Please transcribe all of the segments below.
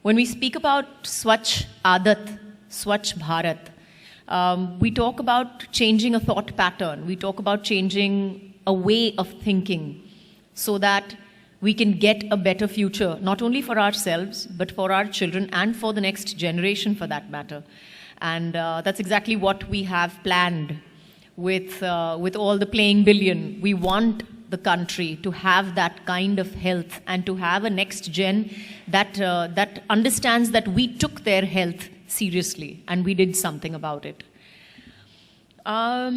When we speak about Swachh Adat, Swachh Bharat, we talk about changing a thought pattern. We talk about changing a way of thinking so that we can get a better future, not only for ourselves, but for our children and for the next generation for that matter. And that's exactly what we have planned with all the playing billion. We want the country to have that kind of health and to have a next gen that understands that we took their health seriously and we did something about it. As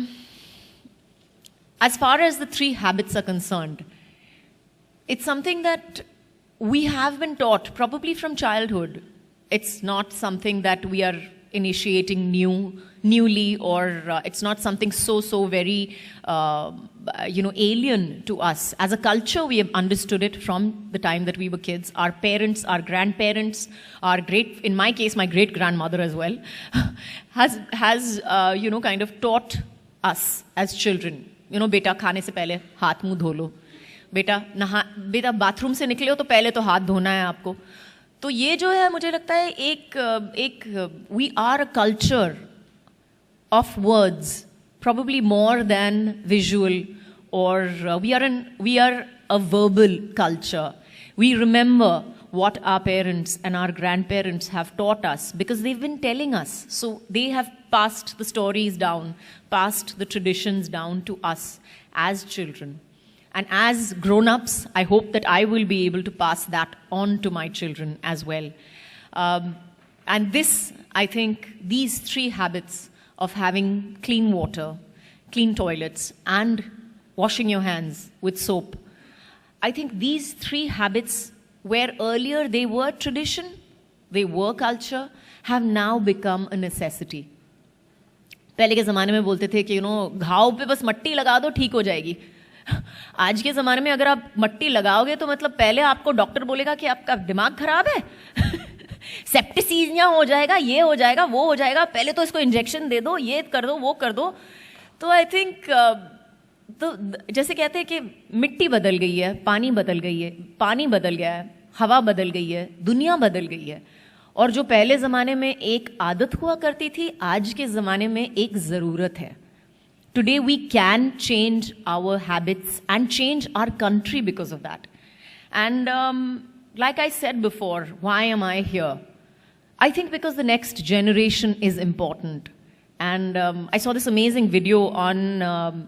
far as the 3 habits are concerned, it's something that we have been taught probably from childhood. It's not something that we are initiating newly, or it's not something so very alien to us. As a culture, we have understood it from the time that we were kids. Our parents, our grandparents, in my case, my great grandmother as well, has kind of taught us as children. बेटा खाने से पहले हाथ मुंह धो लो, बेटा bathroom से निकले हो तो पहले तो हाथ धोना है आपको. तो ये जो है मुझे लगता है एक we are a culture of words, probably more than visual, or we are a verbal culture. We remember what our parents and our grandparents have taught us because they've been telling us. So they have passed the stories down, passed the traditions down to us as children. And as grown-ups, I hope that I will be able to pass that on to my children as well. And this, I think, these 3 habits of having clean water, clean toilets, and washing your hands with soap, I think these 3 habits, where earlier they were tradition, they were culture, have now become a necessity. पहले के ज़माने में बोलते थे कि घाव पे बस मट्टी लगा दो ठीक हो जाएगी. आज के ज़माने में अगर आप मट्टी लगाओगे तो मतलब पहले आपको डॉक्टर बोलेगा कि आपका दिमाग खराब है, सेप्टिसीमिया हो जाएगा, ये हो जाएगा, वो हो जाएगा, पहले तो इसको इंजेक्शन दे दो, ये कर दो, वो कर दो. तो आई थिंक तो जैसे कहते हैं कि मिट्टी बदल गई है, पानी बदल गया है, हवा बदल गई है, दुनिया बदल गई है. और जो पहले ज़माने में एक आदत हुआ करती थी, आज के ज़माने में एक ज़रूरत है. Today we can change our habits and change our country because of that. And like I said before, why am I here? I think because the next generation is important. And I saw this amazing video on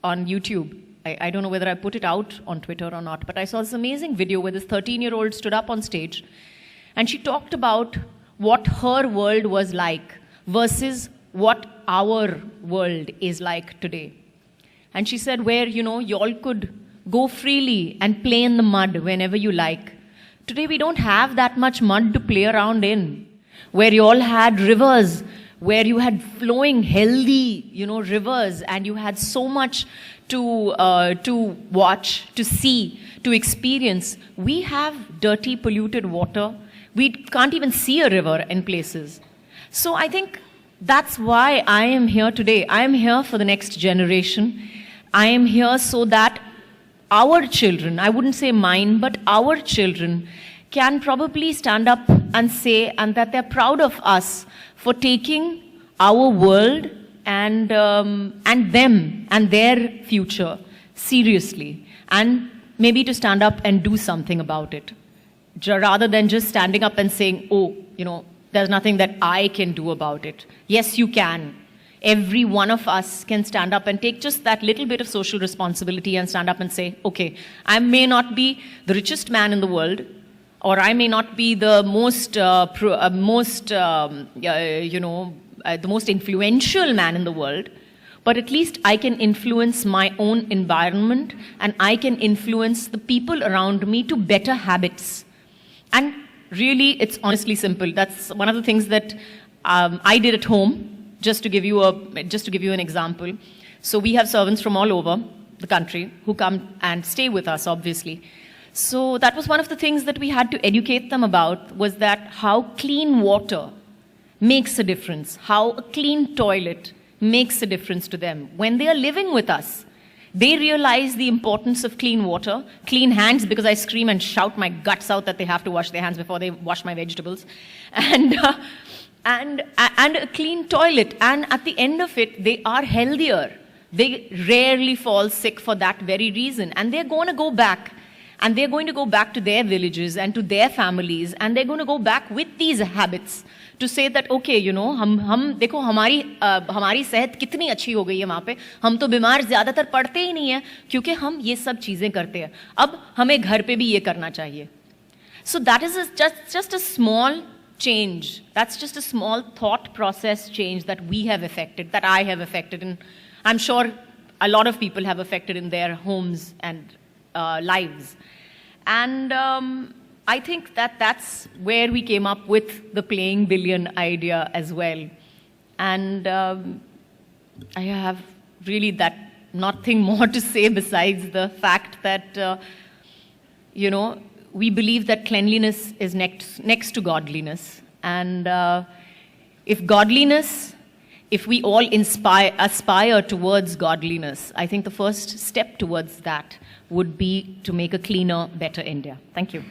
YouTube. I don't know whether I put it out on Twitter or not, but I saw this amazing video where this 13-year-old stood up on stage and she talked about what her world was like versus what our world is like today. And she said where, y'all could go freely and play in the mud whenever you like. Today we don't have that much mud to play around in. Where you all had rivers, where you had flowing healthy, rivers, and you had so much to watch, to see, to experience. We have dirty, polluted water. We can't even see a river in places. So I think that's why I am here today. I am here for the next generation. I am here so that our children, I wouldn't say mine, but our children can probably stand up and say, and that they're proud of us for taking our world and them and their future seriously, and maybe to stand up and do something about it, rather than just standing up and saying, oh, there's nothing that I can do about it. Yes, you can. Every one of us can stand up and take just that little bit of social responsibility and stand up and say, okay, I may not be the richest man in the world, or I may not be the most influential man in the world, but at least I can influence my own environment and I can influence the people around me to better habits. And really, it's honestly simple. That's one of the things that I did at home. Just to give you an example. So we have servants from all over the country who come and stay with us, obviously. So that was one of the things that we had to educate them about, was that how clean water makes a difference, how a clean toilet makes a difference to them. When they are living with us, They realize the importance of clean water, clean hands, because I scream and shout my guts out that they have to wash their hands before they wash my vegetables, and a clean toilet. And at the end of it, they are healthier. They rarely fall sick for that very reason. And they're going to go back. And they're going to go back to their villages and to their families. And they're going to go back with these habits to say that, okay, you know, हम देखो हमारी सेहत कितनी अच्छी हो गई है वहाँ पे. हम तो बीमार ज़्यादातर पड़ते ही नहीं हैं क्योंकि हम ये सब चीज़ें करते हैं. अब हमें घर पे भी ये करना चाहिए. So that is just a small change. That's just a small thought process change that we have affected, that I have affected, and I'm sure a lot of people have affected in their homes and lives. And I think that that's where we came up with the playing billion idea as well. And I have really nothing more to say besides the fact that, you know, we believe that cleanliness is next to godliness. And if we all aspire towards godliness, I think the first step towards that would be to make a cleaner, better India. Thank you.